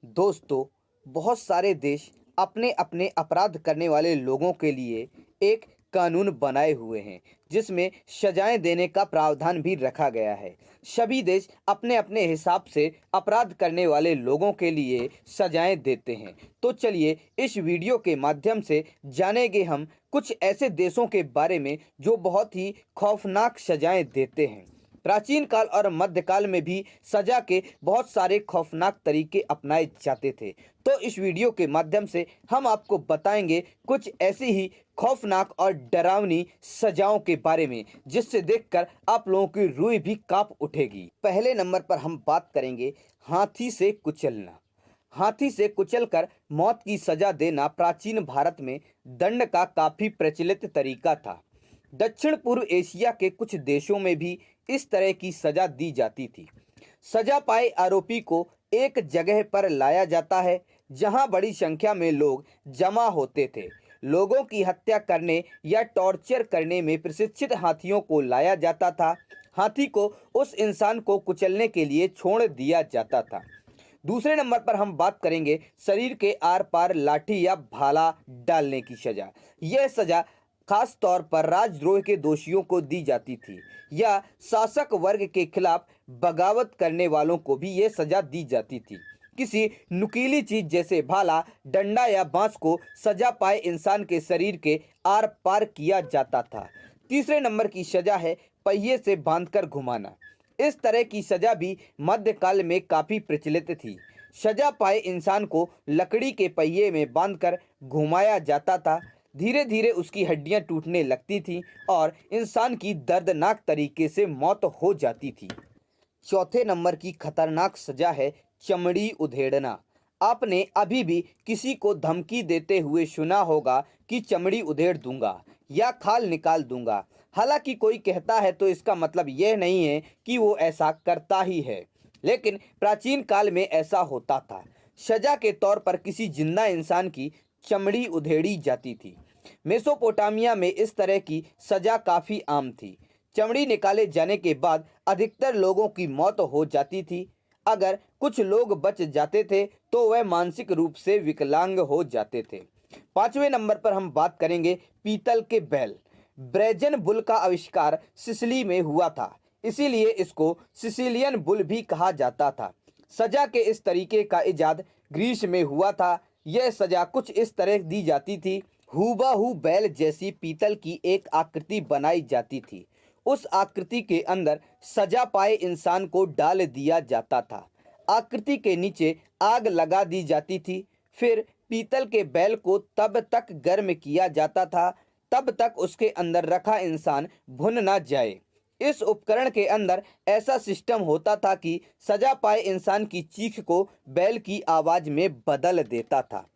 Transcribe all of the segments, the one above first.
दोस्तों, बहुत सारे देश अपने अपने अपराध करने वाले लोगों के लिए एक कानून बनाए हुए हैं जिसमें सजाएं देने का प्रावधान भी रखा गया है। सभी देश अपने अपने हिसाब से अपराध करने वाले लोगों के लिए सजाएं देते हैं। तो चलिए इस वीडियो के माध्यम से जानेंगे हम कुछ ऐसे देशों के बारे में जो बहुत ही खौफनाक सजाएं देते हैं। प्राचीन काल और मध्यकाल में भी सजा के बहुत सारे खौफनाक तरीके अपनाए जाते थे। तो इस वीडियो के माध्यम से हम आपको बताएंगे कुछ ऐसी ही खौफनाक और डरावनी सजाओं के बारे में जिससे देखकर आप लोगों की रूह भी कांप उठेगी। पहले नंबर पर हम बात करेंगे हाथी से कुचलना। हाथी से कुचलकर मौत की सजा देना प्राचीन भारत में दंड का काफी प्रचलित तरीका था। दक्षिण पूर्व एशिया के कुछ देशों में भी इस तरह की सजा दी जाती थी। सजा पाए आरोपी को एक जगह पर लाया जाता है जहां बड़ी संख्या में लोग जमा होते थे। लोगों की हत्या करने या टॉर्चर करने में प्रशिक्षित हाथियों को लाया जाता था। हाथी को उस इंसान को कुचलने के लिए छोड़ दिया जाता था। दूसरे नंबर पर हम बात करेंगे शरीर के आर पार लाठी या भाला डालने की सजा। यह सजा खास तौर पर राजद्रोह के दोषियों को दी जाती थी या शासक वर्ग के खिलाफ बगावत करने वालों को भी यह सजा दी जाती थी। किसी नुकीली चीज जैसे भाला, डंडा या बांस को सजा पाए इंसान के शरीर के आर पार किया जाता था। तीसरे नंबर की सजा है पहिए से बांधकर घुमाना। इस तरह की सजा भी मध्यकाल में काफी प्रचलित थी। सजा पाए इंसान को लकड़ी के पहिए में बांधकर घुमाया जाता था। धीरे धीरे उसकी हड्डियां टूटने लगती थीं और इंसान की दर्दनाक तरीके से मौत हो जाती थी। चौथे नंबर की खतरनाक सजा है चमड़ी उधेड़ना। आपने अभी भी किसी को धमकी देते हुए सुना होगा कि चमड़ी उधेड़ दूंगा या खाल निकाल दूंगा। हालांकि कोई कहता है तो इसका मतलब यह नहीं है कि वो ऐसा करता ही है, लेकिन प्राचीन काल में ऐसा होता था। सजा के तौर पर किसी जिंदा इंसान की चमड़ी उधेड़ी जाती थी। मेसोपोटामिया में इस तरह की सजा काफी आम थी। चमड़ी निकाले जाने के बाद अधिकतर लोगों की मौत हो जाती थी। अगर कुछ लोग बच जाते थे तो वह मानसिक रूप से विकलांग हो जाते थे। पांचवें नंबर पर हम बात करेंगे पीतल के बैल। ब्रेजन बुल का आविष्कार सिसिली में हुआ था, इसीलिए इसको सिसिलियन बुल भी कहा जाता था। सजा के इस तरीके का इजाद ग्रीस में हुआ था। यह सजा कुछ इस तरह दी जाती थी। हूबहू बैल जैसी पीतल की एक आकृति बनाई जाती थी। उस आकृति के अंदर सजा पाए इंसान को डाल दिया जाता था। आकृति के नीचे आग लगा दी जाती थी। फिर पीतल के बैल को तब तक गर्म किया जाता था तब तक उसके अंदर रखा इंसान भुन ना जाए। इस उपकरण के अंदर ऐसा सिस्टम होता था कि सजा पाए इंसान की चीख को बैल की आवाज में बदल देता था।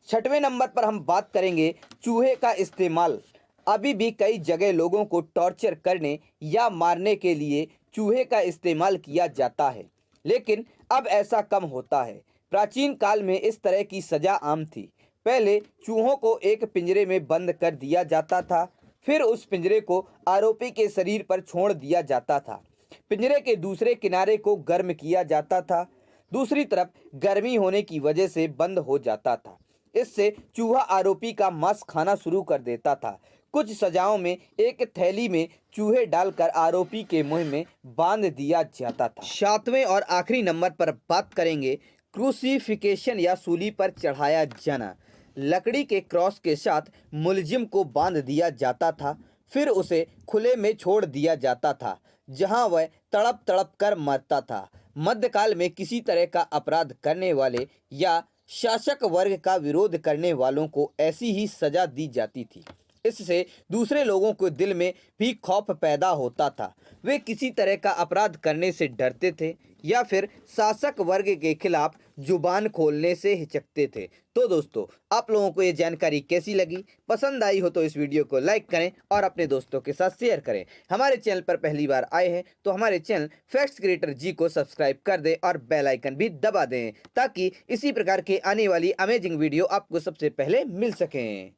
छठवें नंबर पर हम बात करेंगे चूहे का इस्तेमाल। अभी भी कई जगह लोगों को टॉर्चर करने या मारने के लिए चूहे का इस्तेमाल किया जाता है, लेकिन अब ऐसा कम होता है। प्राचीन काल में इस तरह की सजा आम थी। पहले चूहों को एक पिंजरे में बंद कर दिया जाता था, फिर उस पिंजरे को आरोपी के शरीर पर छोड़ दिया जाता था। पिंजरे के दूसरे किनारे को गर्म किया जाता था, दूसरी तरफ गर्मी होने की वजह से बंद हो जाता था। इससे चूहा आरोपी का मांस खाना शुरू कर देता था। कुछ सजाओं में एक थैली में चूहे डालकर आरोपी के मुंह में बांध दिया जाता था। सातवें और आखिरी नंबर पर बात करेंगे क्रूसिफिकेशन या सूली पर चढ़ाया जाना। लकड़ी के क्रॉस के साथ मुलजिम को बांध दिया जाता था, फिर उसे खुले में छोड़ दिया जाता था जहां वह तड़प तड़प कर मरता था। मध्यकाल में किसी तरह का अपराध करने वाले या शासक वर्ग का विरोध करने वालों को ऐसी ही सजा दी जाती थी। इससे दूसरे लोगों के दिल में भी खौफ पैदा होता था। वे किसी तरह का अपराध करने से डरते थे या फिर शासक वर्ग के खिलाफ जुबान खोलने से हिचकते थे। तो दोस्तों, आप लोगों को ये जानकारी कैसी लगी? पसंद आई हो तो इस वीडियो को लाइक करें और अपने दोस्तों के साथ शेयर करें। हमारे चैनल पर पहली बार आए हैं तो हमारे चैनल फैक्ट्स क्रिएटर जी को सब्सक्राइब कर दें और बेल आइकन भी दबा दें ताकि इसी प्रकार के आने वाली अमेजिंग वीडियो आपको सबसे पहले मिल सकें।